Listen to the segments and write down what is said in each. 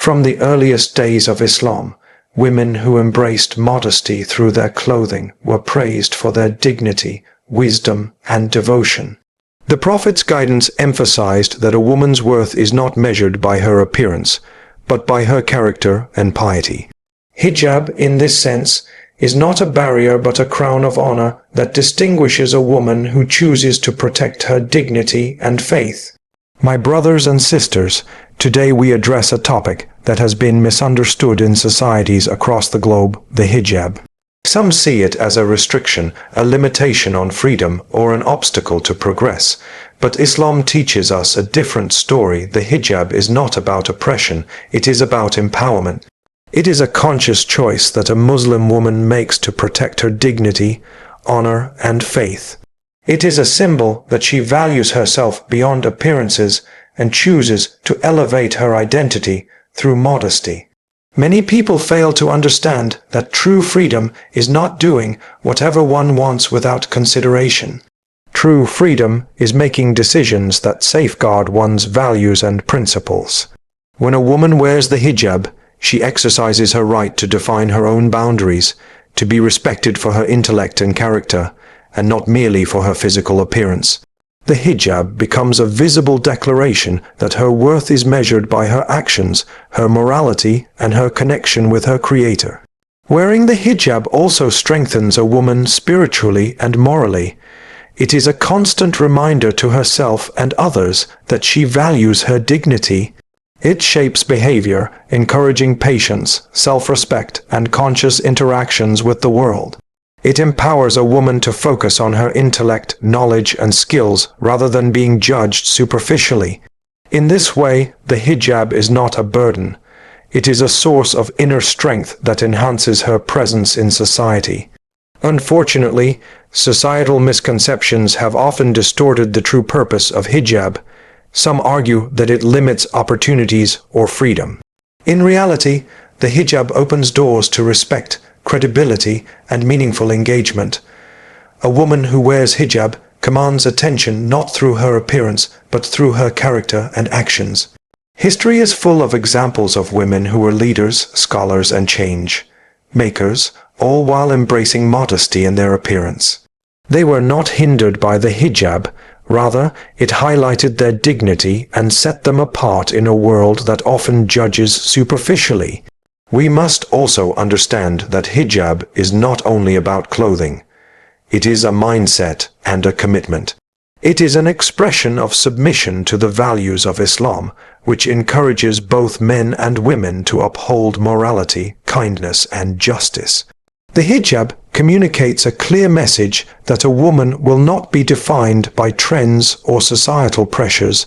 From the earliest days of Islam, women who embraced modesty through their clothing were praised for their dignity, wisdom, and devotion. The Prophet's guidance emphasized that a woman's worth is not measured by her appearance, but by her character and piety. Hijab, in this sense, is not a barrier but a crown of honor that distinguishes a woman who chooses to protect her dignity and faith. My brothers and sisters, today we address a topic that has been misunderstood in societies across the globe, the hijab. Some see it as a restriction, a limitation on freedom, or an obstacle to progress. But Islam teaches us a different story. The hijab is not about oppression, it is about empowerment. It is a conscious choice that a Muslim woman makes to protect her dignity, honor, and faith. It is a symbol that she values herself beyond appearances and chooses to elevate her identity through modesty. Many people fail to understand that true freedom is not doing whatever one wants without consideration. True freedom is making decisions that safeguard one's values and principles. When a woman wears the hijab, she exercises her right to define her own boundaries, to be respected for her intellect and character, and not merely for her physical appearance. The hijab becomes a visible declaration that her worth is measured by her actions, her morality, and her connection with her Creator. Wearing the hijab also strengthens a woman spiritually and morally. It is a constant reminder to herself and others that she values her dignity. It shapes behavior, encouraging patience, self-respect, and conscious interactions with the world. It empowers a woman to focus on her intellect, knowledge, and skills rather than being judged superficially. In this way, the hijab is not a burden. It is a source of inner strength that enhances her presence in society. Unfortunately, societal misconceptions have often distorted the true purpose of hijab. Some argue that it limits opportunities or freedom. In reality, the hijab opens doors to respect, credibility, and meaningful engagement. A woman who wears hijab commands attention not through her appearance, but through her character and actions. History is full of examples of women who were leaders, scholars, and change makers, all while embracing modesty in their appearance. They were not hindered by the hijab. Rather, it highlighted their dignity and set them apart in a world that often judges superficially. We must also understand that hijab is not only about clothing. It is a mindset and a commitment. It is an expression of submission to the values of Islam, which encourages both men and women to uphold morality, kindness, and justice. The hijab communicates a clear message that a woman will not be defined by trends or societal pressures,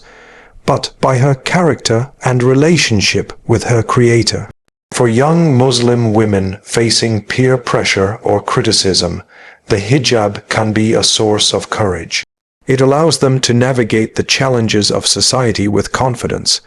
but by her character and relationship with her Creator. For young Muslim women facing peer pressure or criticism, the hijab can be a source of courage. It allows them to navigate the challenges of society with confidence,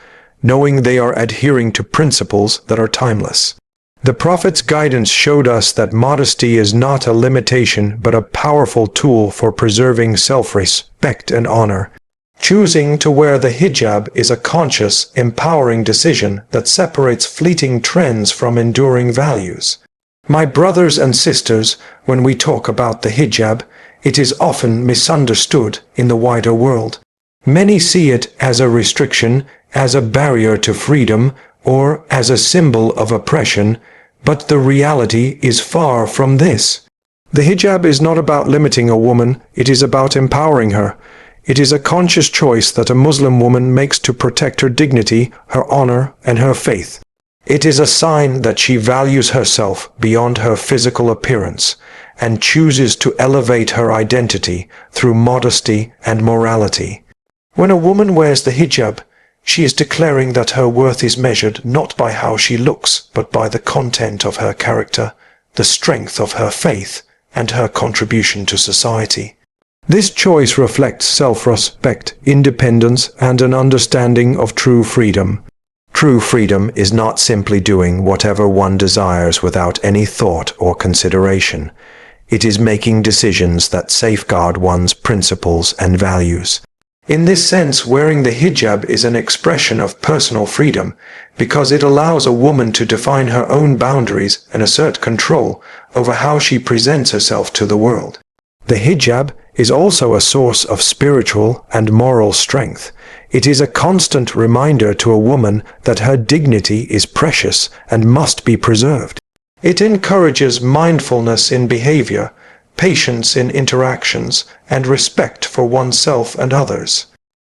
knowing they are adhering to principles that are timeless. The Prophet's guidance showed us that modesty is not a limitation but a powerful tool for preserving self-respect and honor. Choosing to wear the hijab is a conscious, empowering decision that separates fleeting trends from enduring values. My brothers and sisters, when we talk about the hijab, it is often misunderstood in the wider world. Many see it as a restriction, as a barrier to freedom, or as a symbol of oppression, but the reality is far from this. The hijab is not about limiting a woman, it is about empowering her. It is a conscious choice that a Muslim woman makes to protect her dignity, her honor, and her faith. It is a sign that she values herself beyond her physical appearance and chooses to elevate her identity through modesty and morality. When a woman wears the hijab, she is declaring that her worth is measured not by how she looks, but by the content of her character, the strength of her faith, and her contribution to society. This choice reflects self-respect, independence, and an understanding of true freedom. True freedom is not simply doing whatever one desires without any thought or consideration. It is making decisions that safeguard one's principles and values. In this sense, wearing the hijab is an expression of personal freedom because it allows a woman to define her own boundaries and assert control over how she presents herself to the world. The hijab is also a source of spiritual and moral strength. It is a constant reminder to a woman that her dignity is precious and must be preserved. It encourages mindfulness in behavior, patience in interactions, and respect for oneself and others.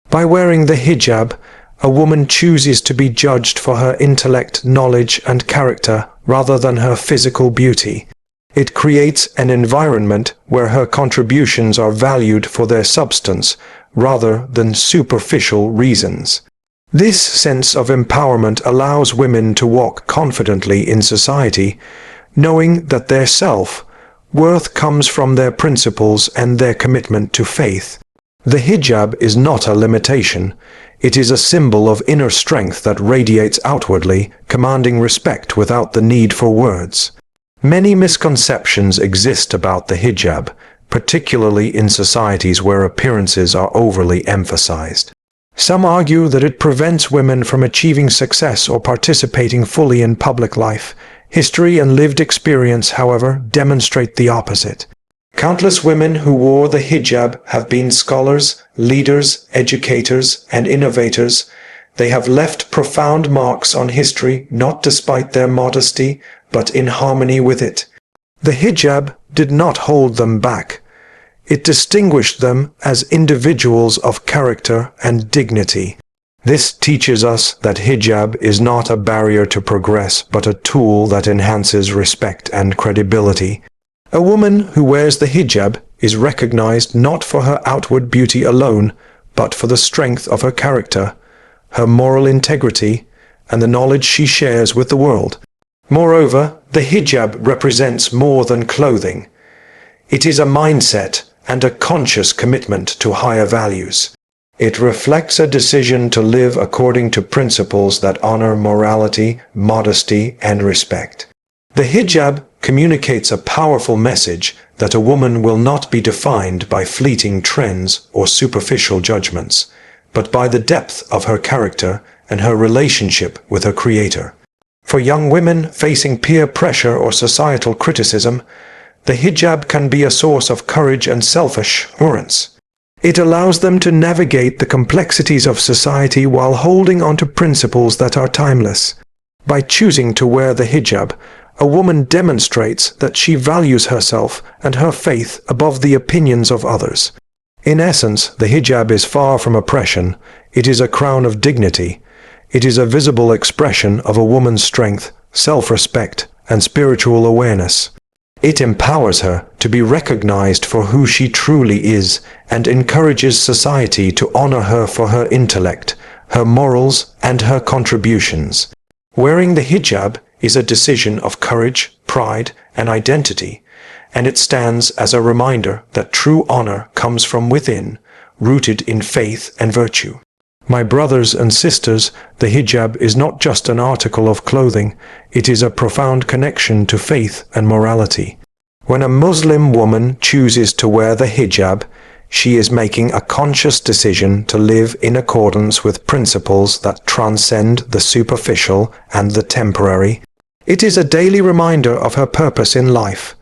By wearing the hijab, a woman chooses to be judged for her intellect, knowledge, and character rather than her physical beauty. It creates an environment where her contributions are valued for their substance rather than superficial reasons. This sense of empowerment allows women to walk confidently in society, knowing that their self-worth comes from their principles and their commitment to faith. The hijab is not a limitation. It is a symbol of inner strength that radiates outwardly, commanding respect without the need for words. Many misconceptions exist about the hijab, particularly in societies where appearances are overly emphasized. Some argue that it prevents women from achieving success or participating fully in public life. History and lived experience, however, demonstrate the opposite. Countless women who wore the hijab have been scholars, leaders, educators, and innovators. They have left profound marks on history, not despite their modesty, but in harmony with it. The hijab did not hold them back. It distinguished them as individuals of character and dignity. This teaches us that hijab is not a barrier to progress, but a tool that enhances respect and credibility. A woman who wears the hijab is recognized not for her outward beauty alone, but for the strength of her character, her moral integrity, and the knowledge she shares with the world. Moreover, the hijab represents more than clothing. It is a mindset and a conscious commitment to higher values. It reflects a decision to live according to principles that honor morality, modesty, and respect. The hijab communicates a powerful message that a woman will not be defined by fleeting trends or superficial judgments, but by the depth of her character and her relationship with her Creator. For young women facing peer pressure or societal criticism, the hijab can be a source of courage and self-assurance. It allows them to navigate the complexities of society while holding onto principles that are timeless. By choosing to wear the hijab, a woman demonstrates that she values herself and her faith above the opinions of others. In essence, the hijab is far from oppression. It is a crown of dignity. It is a visible expression of a woman's strength, self-respect, and spiritual awareness. It empowers her to be recognized for who she truly is and encourages society to honor her for her intellect, her morals, and her contributions. Wearing the hijab is a decision of courage, pride, and identity, and it stands as a reminder that true honor comes from within, rooted in faith and virtue. My brothers and sisters, the hijab is not just an article of clothing, it is a profound connection to faith and morality. When a Muslim woman chooses to wear the hijab, she is making a conscious decision to live in accordance with principles that transcend the superficial and the temporary. It is a daily reminder of her purpose in life,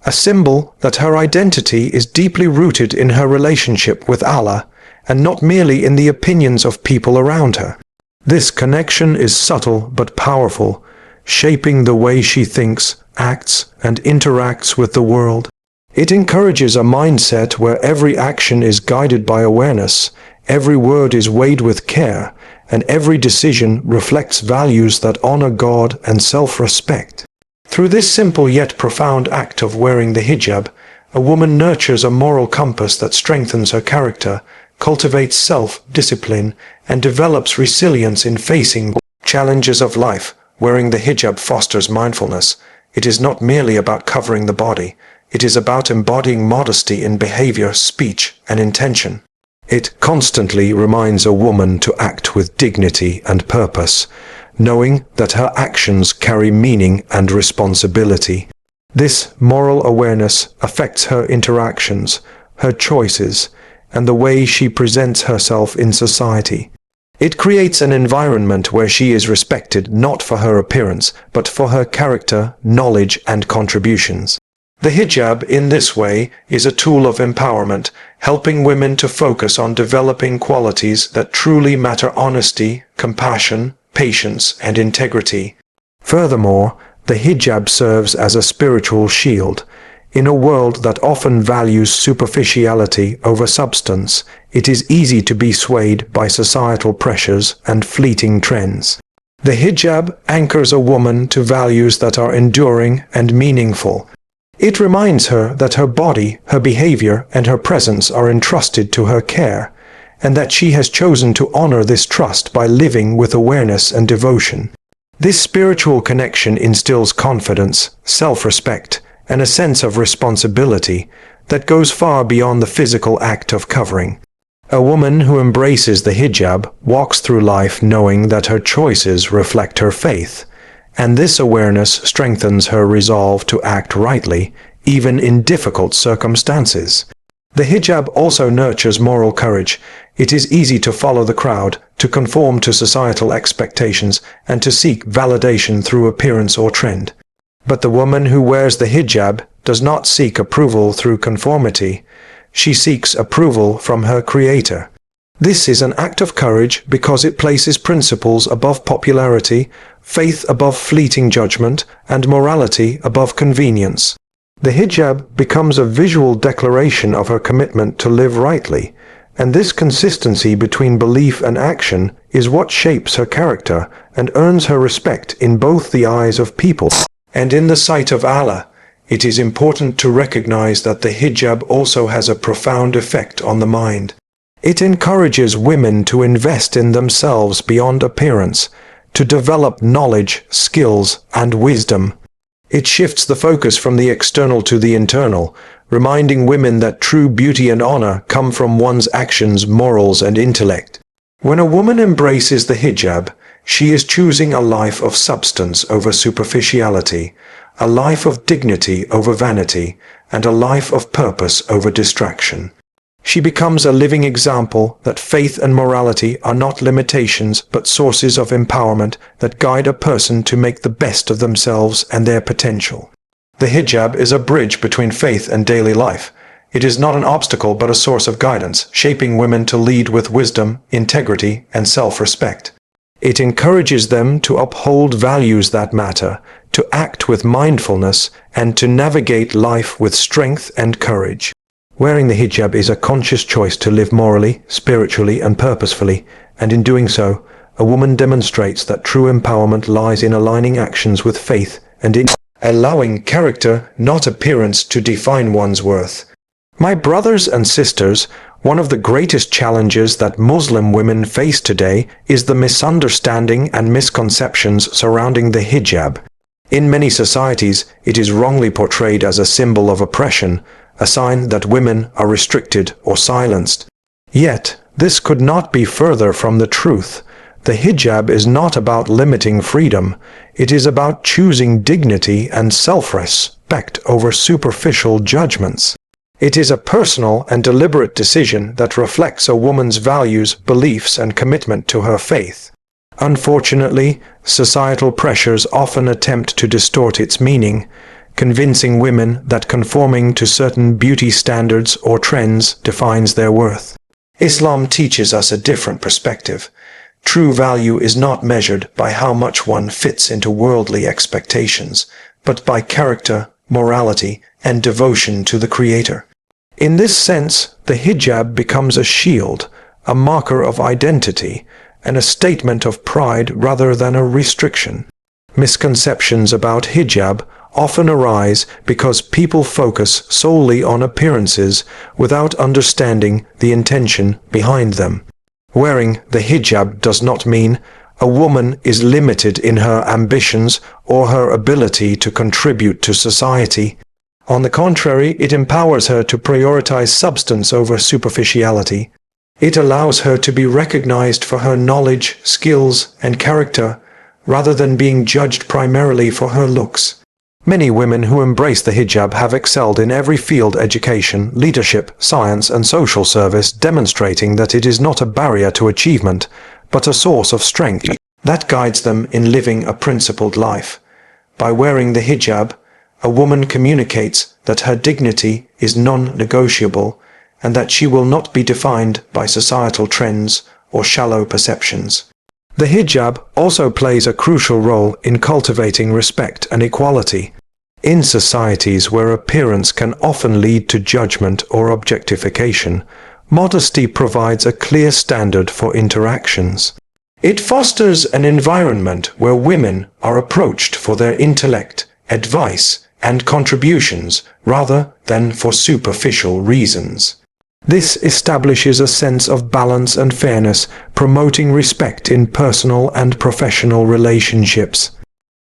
a symbol that her identity is deeply rooted in her relationship with Allah, and not merely in the opinions of people around her. This connection is subtle but powerful, shaping the way she thinks, acts, and interacts with the world. It encourages a mindset where every action is guided by awareness, every word is weighed with care, and every decision reflects values that honor God and self-respect. Through this simple yet profound act of wearing the hijab, a woman nurtures a moral compass that strengthens her character, cultivates self-discipline, and develops resilience in facing challenges of life. Wearing the hijab fosters mindfulness. It is not merely about covering the body. It is about embodying modesty in behavior, speech, and intention. It constantly reminds a woman to act with dignity and purpose, knowing that her actions carry meaning and responsibility. This moral awareness affects her interactions, her choices, and the way she presents herself in society. It creates an environment where she is respected not for her appearance, but for her character, knowledge, and contributions. The hijab, in this way, is a tool of empowerment, helping women to focus on developing qualities that truly matter: honesty, compassion, patience, and integrity. Furthermore, the hijab serves as a spiritual shield. In a world that often values superficiality over substance, it is easy to be swayed by societal pressures and fleeting trends. The hijab anchors a woman to values that are enduring and meaningful. It reminds her that her body, her behavior, and her presence are entrusted to her care, and that she has chosen to honor this trust by living with awareness and devotion. This spiritual connection instills confidence, self-respect, and a sense of responsibility that goes far beyond the physical act of covering. A woman who embraces the hijab walks through life knowing that her choices reflect her faith, and this awareness strengthens her resolve to act rightly, even in difficult circumstances. The hijab also nurtures moral courage. It is easy to follow the crowd, to conform to societal expectations, and to seek validation through appearance or trend. But the woman who wears the hijab does not seek approval through conformity. She seeks approval from her Creator. This is an act of courage because it places principles above popularity, faith above fleeting judgment, and morality above convenience. The hijab becomes a visual declaration of her commitment to live rightly, and this consistency between belief and action is what shapes her character and earns her respect in both the eyes of people and in the sight of Allah. It is important to recognize that the hijab also has a profound effect on the mind. It encourages women to invest in themselves beyond appearance, to develop knowledge, skills, and wisdom. It shifts the focus from the external to the internal, reminding women that true beauty and honor come from one's actions, morals, and intellect. When a woman embraces the hijab, she is choosing a life of substance over superficiality, a life of dignity over vanity, and a life of purpose over distraction. She becomes a living example that faith and morality are not limitations but sources of empowerment that guide a person to make the best of themselves and their potential. The hijab is a bridge between faith and daily life. It is not an obstacle but a source of guidance, shaping women to lead with wisdom, integrity, and self-respect. It encourages them to uphold values that matter, to act with mindfulness, and to navigate life with strength and courage. Wearing the hijab is a conscious choice to live morally, spiritually, and purposefully, and in doing so, a woman demonstrates that true empowerment lies in aligning actions with faith and in allowing character, not appearance, to define one's worth. My brothers and sisters, one of the greatest challenges that Muslim women face today is the misunderstanding and misconceptions surrounding the hijab. In many societies, it is wrongly portrayed as a symbol of oppression, a sign that women are restricted or silenced. Yet, this could not be further from the truth. The hijab is not about limiting freedom. It is about choosing dignity and self-respect over superficial judgments. It is a personal and deliberate decision that reflects a woman's values, beliefs, and commitment to her faith. Unfortunately, societal pressures often attempt to distort its meaning, convincing women that conforming to certain beauty standards or trends defines their worth. Islam teaches us a different perspective. True value is not measured by how much one fits into worldly expectations, but by character, morality, and devotion to the Creator. In this sense, the hijab becomes a shield, a marker of identity, and a statement of pride rather than a restriction. Misconceptions about hijab often arise because people focus solely on appearances without understanding the intention behind them. Wearing the hijab does not mean a woman is limited in her ambitions or her ability to contribute to society. On the contrary, it empowers her to prioritize substance over superficiality. It allows her to be recognized for her knowledge, skills, and character, rather than being judged primarily for her looks. Many women who embrace the hijab have excelled in every field: education, leadership, science, and social service, demonstrating that it is not a barrier to achievement, but a source of strength that guides them in living a principled life. By wearing the hijab, a woman communicates that her dignity is non-negotiable and that she will not be defined by societal trends or shallow perceptions. The hijab also plays a crucial role in cultivating respect and equality. In societies where appearance can often lead to judgment or objectification, modesty provides a clear standard for interactions. It fosters an environment where women are approached for their intellect, advice, and contributions rather than for superficial reasons. This establishes a sense of balance and fairness, promoting respect in personal and professional relationships.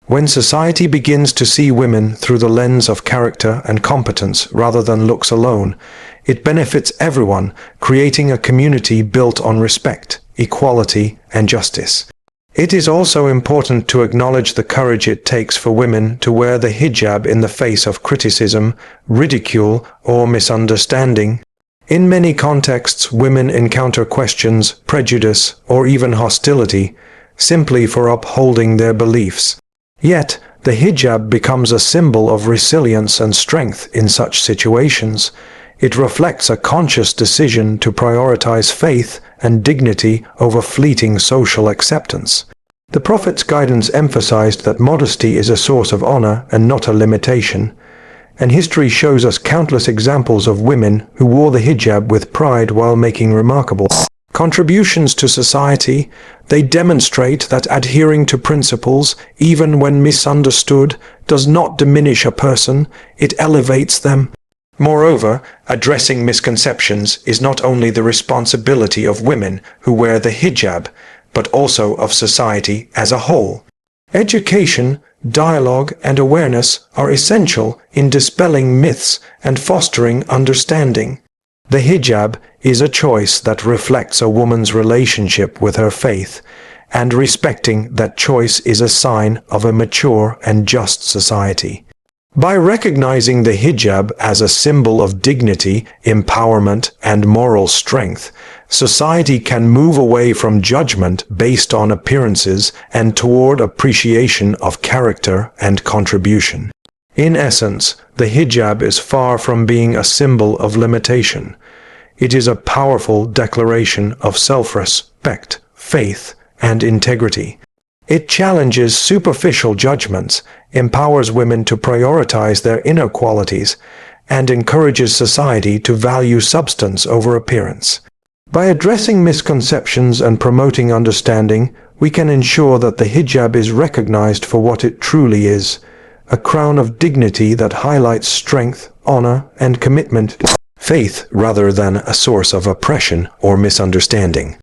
When society begins to see women through the lens of character and competence rather than looks alone, it benefits everyone, creating a community built on respect, equality, and justice. It is also important to acknowledge the courage it takes for women to wear the hijab in the face of criticism, ridicule, or misunderstanding. In many contexts, women encounter questions, prejudice, or even hostility, simply for upholding their beliefs. Yet, the hijab becomes a symbol of resilience and strength in such situations. It reflects a conscious decision to prioritize faith and dignity over fleeting social acceptance. The Prophet's guidance emphasized that modesty is a source of honor and not a limitation. And history shows us countless examples of women who wore the hijab with pride while making remarkable contributions to society. They demonstrate that adhering to principles, even when misunderstood, does not diminish a person, it elevates them. Moreover, addressing misconceptions is not only the responsibility of women who wear the hijab, but also of society as a whole. Education, dialogue, and awareness are essential in dispelling myths and fostering understanding. The hijab is a choice that reflects a woman's relationship with her faith, and respecting that choice is a sign of a mature and just society. By recognizing the hijab as a symbol of dignity, empowerment, and moral strength, society can move away from judgment based on appearances and toward appreciation of character and contribution. In essence, the hijab is far from being a symbol of limitation. It is a powerful declaration of self-respect, faith, and integrity. It challenges superficial judgments, empowers women to prioritize their inner qualities, and encourages society to value substance over appearance. By addressing misconceptions and promoting understanding, we can ensure that the hijab is recognized for what it truly is, a crown of dignity that highlights strength, honor, and commitment to faith rather than a source of oppression or misunderstanding.